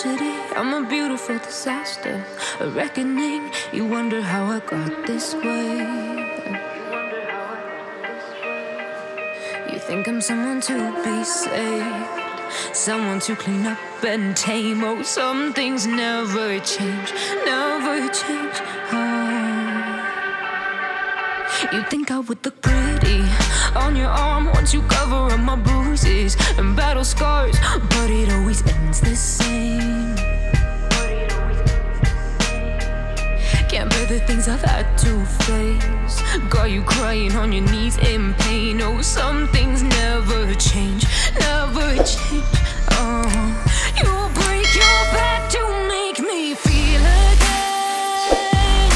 tragedy, I'm a beautiful disaster, a reckoning. You wonder how I got this way. You think I'm someone to be saved, someone to clean up and tame. Oh, some things never change, never change. You think I would look pretty on your arm once you cover up my bruises and battle scars, but it always ends the same. Can't bear the things I've had to face, got you crying on your knees in pain. Oh, some things never change, never change. You break your back to make me feel again,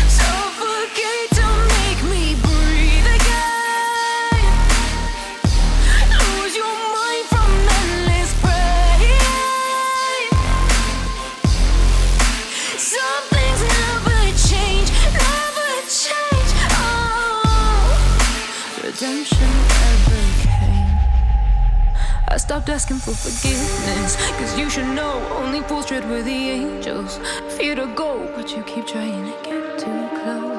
suffocate to make me breathe again, lose your mind from endless pain. Some things never change, never change. Redemption ever came. I stopped asking for forgiveness, cause you should know only fools tread where the angels fear to go, but you keep trying to get too close.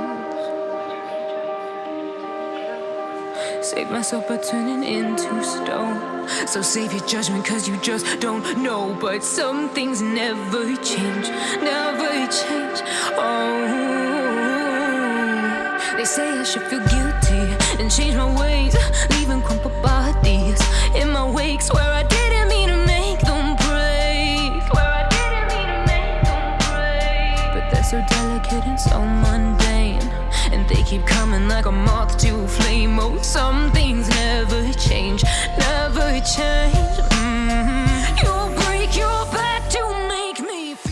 Save myself by turning into stone, so save your judgment cause you just don't know. But some things never change, never change. They say I should feel guilty and change my ways, leaving crumpled bodies in my wake. Swear I didn't mean to make them break, swear I didn't mean to make them break. But they're so delicate and so mundane, and they keep coming like a moth to a flame. Oh, some things never change, never change. You break your back to make me feel.